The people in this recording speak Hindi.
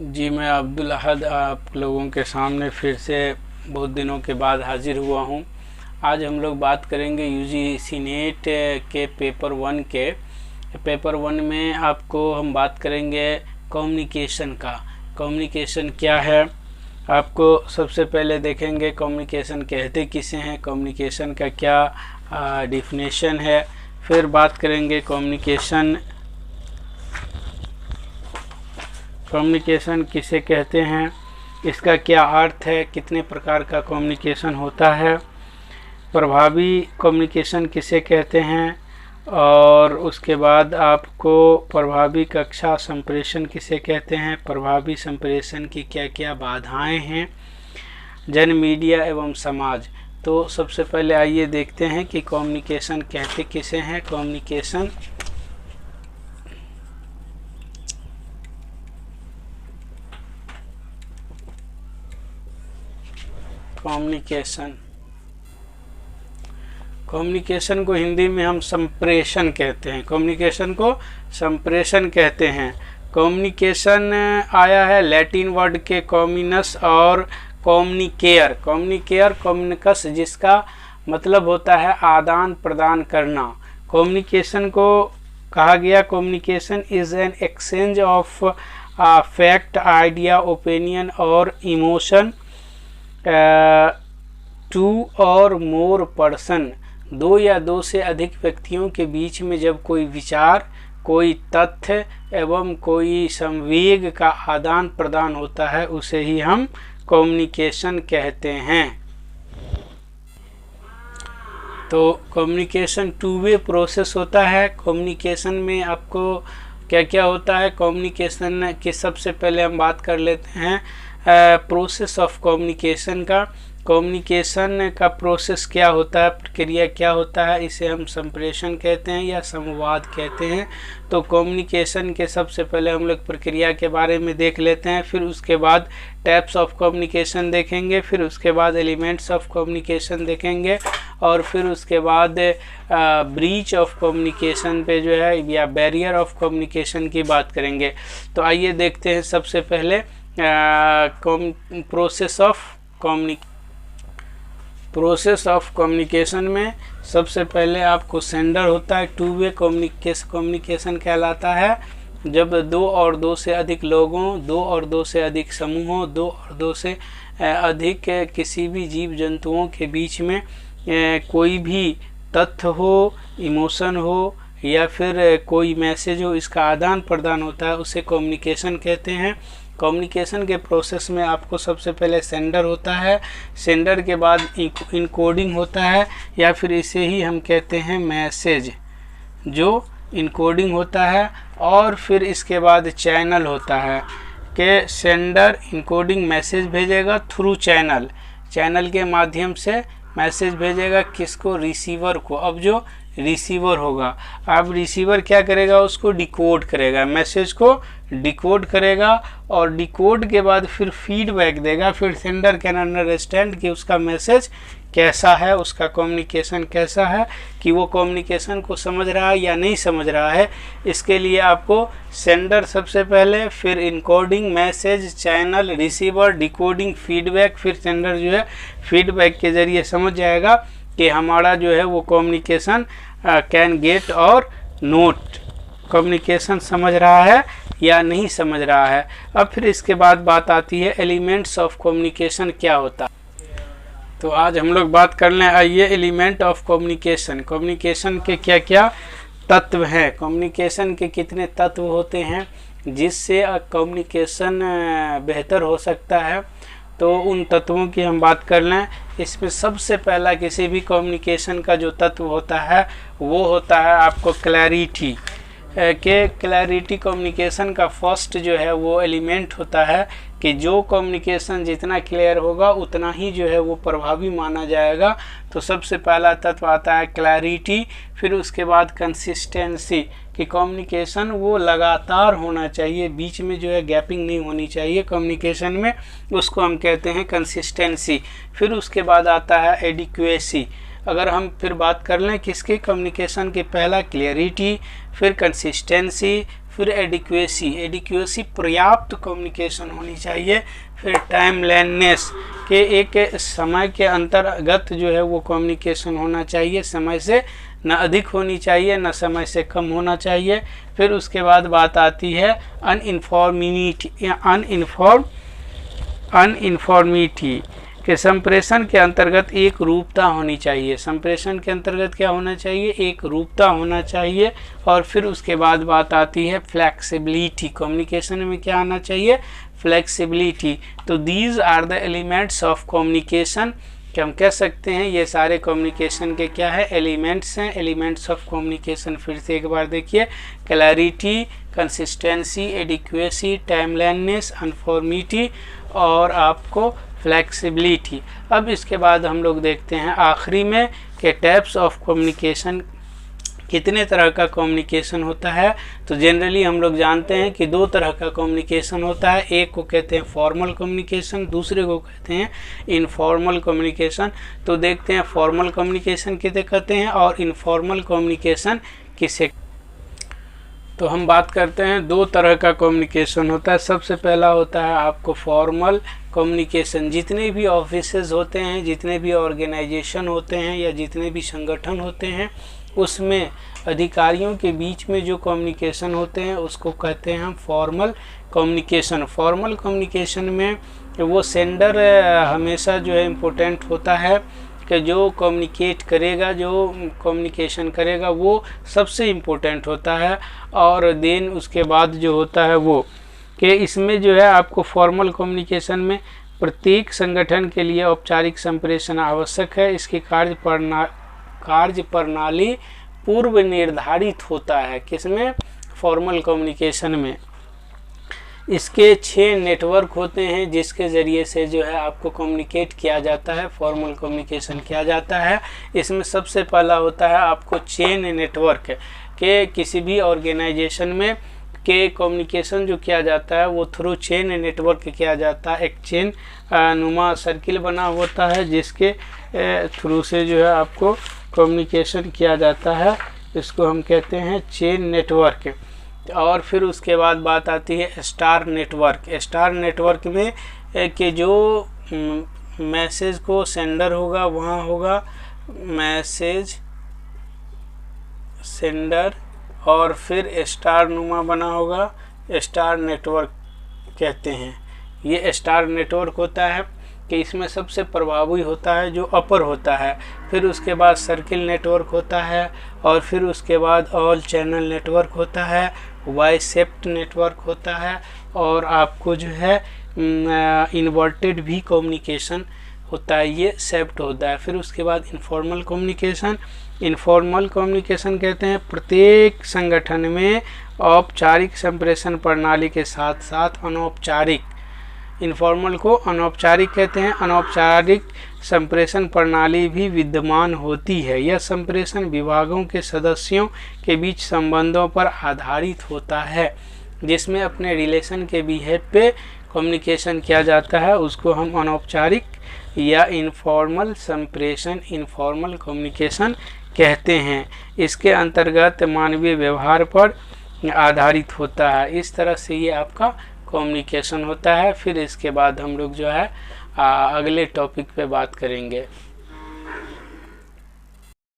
जी, मैं अब्दुल अहद आप लोगों के सामने फिर से बहुत दिनों के बाद हाजिर हुआ हूँ। आज हम लोग बात करेंगे यूजीसी नेट के पेपर 1 के। पेपर 1 में आपको हम बात करेंगे कम्युनिकेशन का। कम्युनिकेशन क्या है, आपको सबसे पहले देखेंगे कम्युनिकेशन कहते किसे हैं, कम्युनिकेशन का क्या डिफिनेशन है। फिर बात करेंगे कम्युनिकेशन किसे कहते हैं, इसका क्या अर्थ है, कितने प्रकार का कम्युनिकेशन होता है, प्रभावी कम्युनिकेशन किसे कहते हैं, और उसके बाद आपको प्रभावी कक्षा संप्रेषण किसे कहते हैं, प्रभावी संप्रेषण की क्या क्या बाधाएं हैं, जन मीडिया एवं समाज। तो सबसे पहले आइए देखते हैं कि कम्युनिकेशन कहते किसे हैं। कम्युनिकेशन कम्युनिकेशन को हिंदी में हम संप्रेषण कहते हैं। कम्युनिकेशन को संप्रेषण कहते हैं। कम्युनिकेशन आया है लैटिन वर्ड के कम्युनस और कम्युनिकस, जिसका मतलब होता है आदान प्रदान करना। कम्युनिकेशन को कहा गया communication is an exchange of fact, idea, opinion और इमोशन टू और मोर पर्सन। दो या दो से अधिक व्यक्तियों के बीच में जब कोई विचार, कोई तथ्य एवं कोई संवेग का आदान प्रदान होता है, उसे ही हम कम्युनिकेशन कहते हैं। तो कम्युनिकेशन टू वे प्रोसेस होता है। कम्युनिकेशन में आपको क्या क्या होता है, कम्युनिकेशन की सबसे पहले हम बात कर लेते हैं प्रोसेस ऑफ कम्युनिकेशन का। कम्युनिकेशन का प्रोसेस क्या होता है, प्रक्रिया क्या होता है, इसे हम संप्रेषण कहते हैं या संवाद कहते हैं। तो कम्युनिकेशन के सबसे पहले हम लोग प्रक्रिया के बारे में देख लेते हैं, फिर उसके बाद टाइप्स ऑफ कम्युनिकेशन देखेंगे, फिर उसके बाद एलिमेंट्स ऑफ कम्युनिकेशन देखेंगे, और फिर उसके बाद ब्रीच ऑफ कम्युनिकेशन पे जो है या बैरियर ऑफ कम्युनिकेशन की बात करेंगे। तो आइए देखते हैं सबसे पहले प्रोसेस ऑफ कम्युनिकेशन में सबसे पहले आपको सेंडर होता है। टू वे कम्युनिकेशन कहलाता है जब दो और दो से अधिक लोगों, दो और दो से अधिक समूहों, दो और दो से अधिक किसी भी जीव जंतुओं के बीच में कोई भी तथ्य हो, इमोशन हो या फिर कोई मैसेज हो, इसका आदान प्रदान होता है, उसे कम्युनिकेशन कहते हैं। कम्युनिकेशन के प्रोसेस में आपको सबसे पहले सेंडर होता है, सेंडर के बाद इनकोडिंग होता है या फिर इसे ही हम कहते हैं मैसेज, जो इनकोडिंग होता है, और फिर इसके बाद चैनल होता है कि सेंडर इनकोडिंग मैसेज भेजेगा थ्रू चैनल के माध्यम से मैसेज भेजेगा किसको, रिसीवर को। अब जो रिसीवर होगा, अब रिसीवर क्या करेगा, उसको डिकोड करेगा, मैसेज को डिकोड करेगा, और डिकोड के बाद फिर फीडबैक देगा। फिर सेंडर कैन अंडरस्टैंड कि उसका मैसेज कैसा है, उसका कम्युनिकेशन कैसा है, कि वो कम्युनिकेशन को समझ रहा है या नहीं समझ रहा है। इसके लिए आपको सेंडर सबसे पहले, फिर encoding, message, channel, receiver, decoding, feedback, फिर सेंडर जो है फीडबैक के ज़रिए समझ जाएगा कि हमारा जो है वो कम्युनिकेशन कैन गेट और नोट, कम्युनिकेशन समझ रहा है या नहीं समझ रहा है। अब फिर इसके बाद बात आती है एलिमेंट्स ऑफ कम्युनिकेशन क्या होता है। तो आज हम लोग बात कर लें, आइए एलिमेंट ऑफ कम्युनिकेशन। कम्युनिकेशन के क्या क्या तत्व हैं, कम्युनिकेशन के कितने तत्व होते हैं जिससे कम्युनिकेशन बेहतर हो सकता है। तो उन तत्वों की हम बात कर लें। इसमें सबसे पहला किसी भी कम्युनिकेशन का जो तत्व होता है वो होता है आपको क्लैरिटी। क्लैरिटी कम्युनिकेशन का फर्स्ट जो है वो एलिमेंट होता है कि जो कम्युनिकेशन जितना क्लियर होगा उतना ही जो है वो प्रभावी माना जाएगा। तो सबसे पहला तत्व आता है क्लैरिटी। फिर उसके बाद कंसिस्टेंसी, कि कम्युनिकेशन वो लगातार होना चाहिए, बीच में जो है गैपिंग नहीं होनी चाहिए कम्युनिकेशन में, उसको हम कहते हैं कंसिस्टेंसी। फिर उसके बाद आता है एडिक्वेसी। अगर हम फिर बात कर लें किसके, कम्युनिकेशन के, पहला क्लियरिटी, फिर कंसिस्टेंसी, फिर एडिक्वेसी पर्याप्त कम्युनिकेशन होनी चाहिए, फिर टाइमलेसनेस के एक समय के अंतर्गत जो है वो कम्युनिकेशन होना चाहिए, समय से न अधिक होनी चाहिए न समय से कम होना चाहिए। फिर उसके बाद बात आती है अनइन्फॉर्मिटी के संप्रेषण के अंतर्गत एक रूपता होनी चाहिए। संप्रेषण के अंतर्गत क्या होना चाहिए, एक रूपता होना चाहिए। और फिर उसके बाद बात आती है फ्लेक्सिबिलिटी, कम्युनिकेशन में क्या आना चाहिए, फ्लेक्सिबिलिटी। तो these are the elements of communication, कि हम कह सकते हैं ये सारे कम्युनिकेशन के क्या है, एलिमेंट्स हैं, एलिमेंट्स ऑफ कम्युनिकेशन। फिर से एक बार देखिए, क्लैरिटी, कंसिस्टेंसी, एडिक्वेसी, टाइमलेसनेस, अनफॉर्मिटी और आपको फ्लेक्सिबिलिटी। अब इसके बाद हम लोग देखते हैं आखिरी में कि टाइप्स ऑफ कम्युनिकेशन, कितने तरह का कम्युनिकेशन होता है। तो जनरली हम लोग जानते हैं कि दो तरह का कम्युनिकेशन होता है, एक को कहते हैं फॉर्मल कम्युनिकेशन, दूसरे को कहते हैं इनफॉर्मल कम्युनिकेशन। तो देखते हैं फॉर्मल कम्युनिकेशन किसे कहते हैं और इनफॉर्मल कम्युनिकेशन किसे। तो हम बात करते हैं दो तरह का कम्युनिकेशन होता है। सबसे पहला होता है आपको फॉर्मल कम्युनिकेशन। जितने भी ऑफिसेज होते हैं, जितने भी ऑर्गेनाइजेशन होते हैं या जितने भी संगठन होते हैं, उसमें अधिकारियों के बीच में जो कम्युनिकेशन होते हैं उसको कहते हैं हम फॉर्मल कम्युनिकेशन। फॉर्मल कम्युनिकेशन में वो सेंडर हमेशा जो है इम्पोर्टेंट होता है, कि जो कम्युनिकेट करेगा, जो कम्युनिकेशन करेगा वो सबसे इम्पोर्टेंट होता है। और देन उसके बाद जो होता है वो कि इसमें जो है आपको फॉर्मल कम्युनिकेशन में प्रत्येक संगठन के लिए औपचारिक संप्रेषण आवश्यक है। इसकी कार्य प्रणाली पूर्व निर्धारित होता है। किसमें, फॉर्मल कम्युनिकेशन में। इसके 6 नेटवर्क होते हैं जिसके ज़रिए से जो है आपको कम्युनिकेट किया जाता है, फॉर्मल कम्युनिकेशन किया जाता है। इसमें सबसे पहला होता है आपको चेन नेटवर्क, के किसी भी ऑर्गेनाइजेशन में के कम्युनिकेशन जो किया जाता है वो थ्रू चेन नेटवर्क किया जाता है। एक चेन नुमा सर्किल बना होता है जिसके थ्रू से जो है आपको कम्युनिकेशन किया जाता है, इसको हम कहते हैं चेन नेटवर्क। और फिर उसके बाद बात आती है स्टार नेटवर्क। स्टार नेटवर्क में कि जो मैसेज को सेंडर होगा वहाँ होगा मैसेज सेंडर, और फिर स्टार नुमा बना होगा, स्टार नेटवर्क कहते हैं। ये स्टार नेटवर्क होता है कि इसमें सबसे प्रभावी होता है जो अपर होता है। फिर उसके बाद सर्किल नेटवर्क होता है, और फिर उसके बाद ऑल चैनल नेटवर्क होता है, वाई शेप्ड नेटवर्क होता है, और आपको जो है इन्वर्टेड भी कम्युनिकेशन होता है, ये शेप्ड होता है। फिर उसके बाद इनफॉर्मल कम्युनिकेशन। इनफॉर्मल कम्युनिकेशन कहते हैं प्रत्येक संगठन में औपचारिक संप्रेषण प्रणाली के साथ साथ अनौपचारिक, इनफॉर्मल को अनौपचारिक कहते हैं, अनौपचारिक संप्रेषण प्रणाली भी विद्यमान होती है। यह संप्रेषण विभागों के सदस्यों के बीच संबंधों पर आधारित होता है, जिसमें अपने रिलेशन के बिहेव पे कम्युनिकेशन किया जाता है, उसको हम अनौपचारिक या इनफॉर्मल संप्रेषण, इनफॉर्मल कम्युनिकेशन कहते हैं। इसके अंतर्गत मानवीय व्यवहार पर आधारित होता है। इस तरह से ये आपका कम्युनिकेशन होता है। फिर इसके बाद हम लोग जो है अगले टॉपिक पे बात करेंगे।